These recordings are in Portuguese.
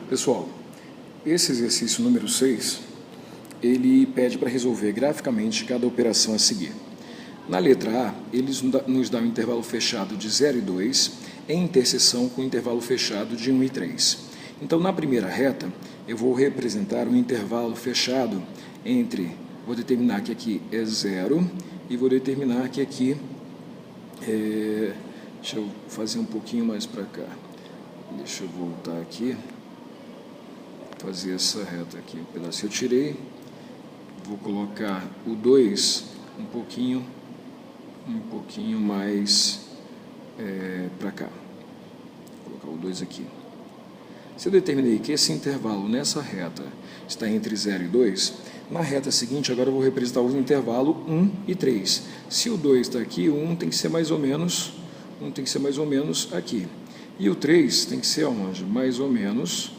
Pessoal, esse exercício número 6, ele pede para resolver graficamente cada operação a seguir. Na letra A, ele nos dá um intervalo fechado de 0 e 2 em interseção com o intervalo fechado de 1 e 3. Então, na primeira reta, eu vou representar um intervalo fechado entre, vou determinar que aqui é 0 e vou determinar que aqui deixa eu fazer um pouquinho mais para cá. Deixa eu voltar aqui, fazer essa reta aqui, um pedaço eu tirei, vou colocar o 2 um pouquinho mais para cá, vou colocar o 2 aqui. Se eu determinei que esse intervalo nessa reta está entre 0 e 2, na reta seguinte agora eu vou representar o intervalo 1 e 3. Se o 2 está aqui, o 1 tem que ser mais ou menos, aqui. E o 3 tem que ser onde? Mais ou menos,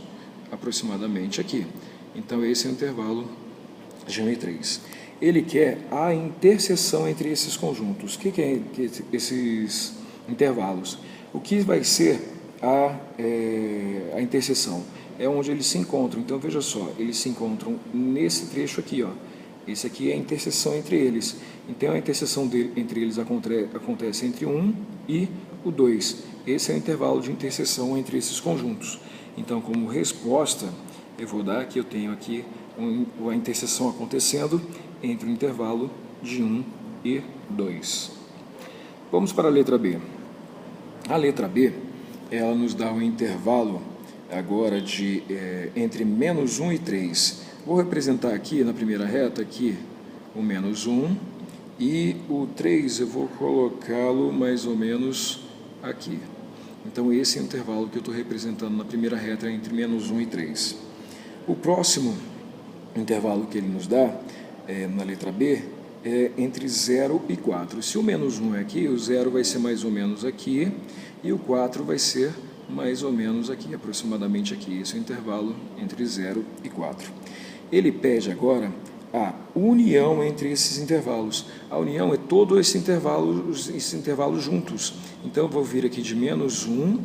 aproximadamente aqui. Então esse é o intervalo de 1 e 3. Ele quer a interseção entre esses conjuntos. O que é esses intervalos? O que vai ser a interseção? É onde eles se encontram. Então veja só, eles se encontram nesse trecho aqui, ó. Esse aqui é a interseção entre eles. Então a interseção entre eles acontece entre 1 e o 2. Esse é o intervalo de interseção entre esses conjuntos. Então, como resposta, eu vou dar que eu tenho aqui a interseção acontecendo entre o intervalo de 1 e 2. Vamos para a letra B. A letra B, ela nos dá um intervalo agora de entre menos 1 e 3. Vou representar aqui na primeira reta aqui o menos 1 e o 3 eu vou colocá-lo mais ou menos aqui. Então esse é o intervalo que eu estou representando na primeira reta entre menos 1 e 3. O próximo intervalo que ele nos dá na letra B é entre 0 e 4. Se o menos 1 é aqui, o 0 vai ser mais ou menos aqui e o 4 vai ser mais ou menos aqui, aproximadamente aqui. Esse é o intervalo entre 0 e 4. Ele pede agora a união entre esses intervalos. A união é todo esse intervalo juntos. Então, eu vou vir aqui de menos 1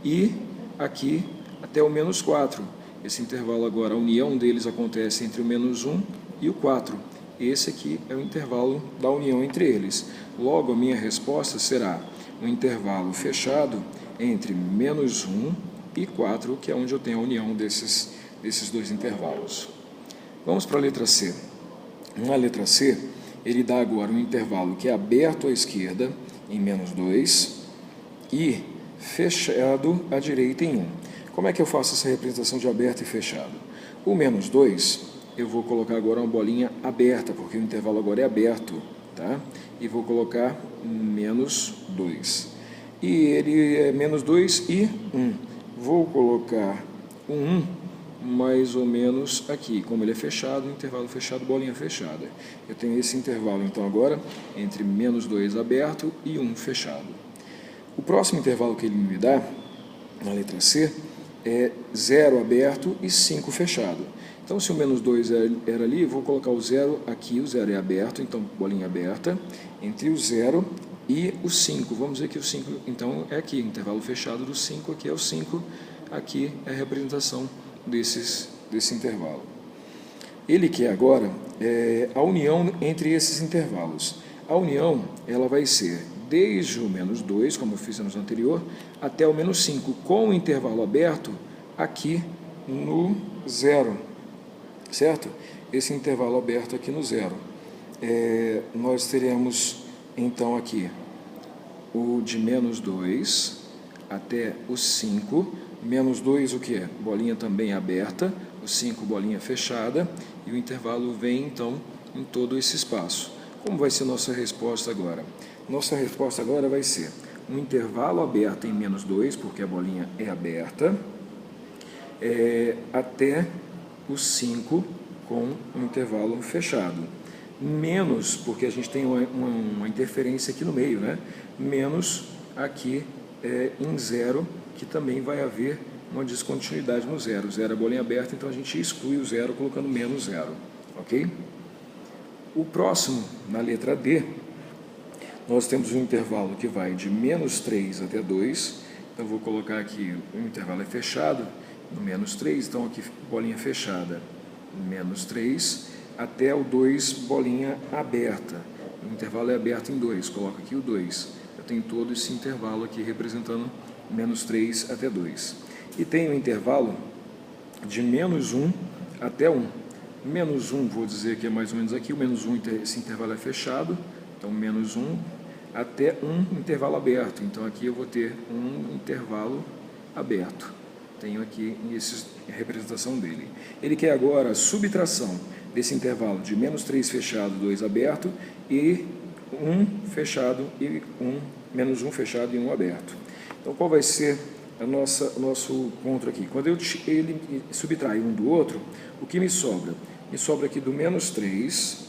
e aqui até o menos 4. Esse intervalo agora, a união deles acontece entre o menos 1 e o 4. Esse aqui é o intervalo da união entre eles. Logo, a minha resposta será um intervalo fechado entre menos 1 e 4, que é onde eu tenho a união desses dois intervalos. Vamos para a letra C. Na letra C, ele dá agora um intervalo que é aberto à esquerda em menos 2 e fechado à direita em 1. Como é que eu faço essa representação de aberto e fechado? O menos 2, eu vou colocar agora uma bolinha aberta, porque o intervalo agora é aberto, tá? E vou colocar menos 2. E ele é menos 2 e 1. Vou colocar o 1 mais ou menos aqui. Como ele é fechado, intervalo fechado, bolinha fechada. Eu tenho esse intervalo, então, agora, entre menos 2 aberto e 1 fechado. O próximo intervalo que ele me dá, na letra C, é 0 aberto e 5 fechado. Então, se o menos 2 era ali, vou colocar o 0 aqui, o 0 é aberto, então, bolinha aberta, entre o 0 e o 5. Vamos dizer que o 5, então, é aqui, intervalo fechado do 5, aqui é o 5, aqui é a representação desse intervalo. Ele quer agora a união entre esses intervalos. A união, ela vai ser desde o menos 2, como eu fiz no anterior, até o menos 5, com o intervalo aberto aqui no 0, certo? Esse intervalo aberto aqui no 0. Nós teremos, então, aqui o de menos 2 até o 5, menos 2 o que é? Bolinha também aberta, o 5 bolinha fechada, e o intervalo vem, então, em todo esse espaço. Como vai ser nossa resposta agora? Nossa resposta agora vai ser um intervalo aberto em menos 2, porque a bolinha é aberta, até o 5 com um intervalo fechado. Menos, porque a gente tem uma interferência aqui no meio, né? Menos aqui em 0, que também vai haver uma descontinuidade no 0. 0 é a bolinha aberta, então a gente exclui o 0 colocando menos 0, ok? O próximo, na letra D, nós temos um intervalo que vai de menos 3 até 2, então vou colocar aqui, o intervalo é fechado, no menos 3, então aqui bolinha fechada, menos 3, até o 2, bolinha aberta. O intervalo é aberto em 2, coloco aqui o 2. Eu tenho todo esse intervalo aqui representando menos 3 até 2. E tenho o intervalo de menos 1 até 1. Menos 1, vou dizer que é mais ou menos aqui, o menos 1, esse intervalo é fechado, então menos 1 até 1 intervalo aberto. Então aqui eu vou ter um intervalo aberto. Tenho aqui a representação dele. Ele quer agora a subtração desse intervalo de menos 3 fechado, 2 aberto, e 1 fechado e menos 1 fechado e 1 aberto. Então qual vai ser o nosso encontro aqui? Quando ele subtrai um do outro, o que me sobra? Me sobra aqui do menos 3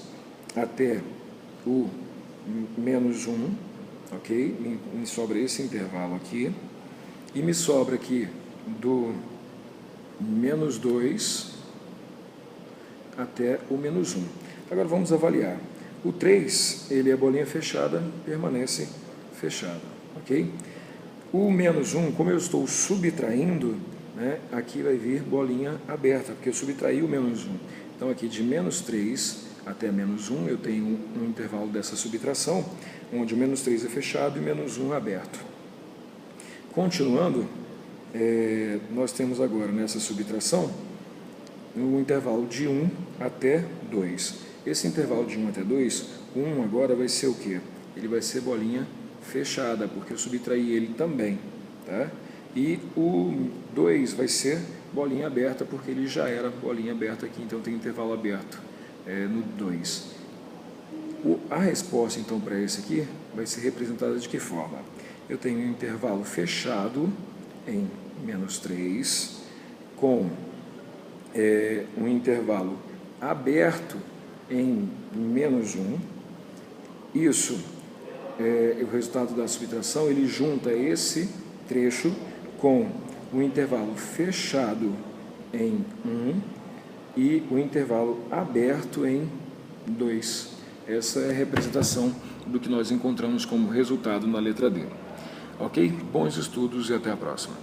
até o menos 1, ok? Me sobra esse intervalo aqui. E me sobra aqui do menos 2 até o menos 1. Agora vamos avaliar. O 3, ele é bolinha fechada, permanece fechada, ok? O menos 1, como eu estou subtraindo, né, aqui vai vir bolinha aberta, porque eu subtraí o menos 1. Então aqui de menos 3 até menos 1, eu tenho um intervalo dessa subtração, onde o menos 3 é fechado e menos 1 é aberto. Continuando, nós temos agora nessa subtração o intervalo de 1 até 2. Esse intervalo de 1 até 2, 1 agora vai ser o quê? Ele vai ser bolinha fechada, porque eu subtraí ele também, tá? E o 2 vai ser bolinha aberta, porque ele já era bolinha aberta aqui, então tem intervalo aberto no 2. A resposta, então, para esse aqui vai ser representada de que forma? Eu tenho um intervalo fechado em menos 3, com um intervalo aberto em menos 1. Isso o resultado da subtração, ele junta esse trecho com o intervalo fechado em 1 e o intervalo aberto em 2. Essa é a representação do que nós encontramos como resultado na letra D. Ok? Bons estudos e até a próxima.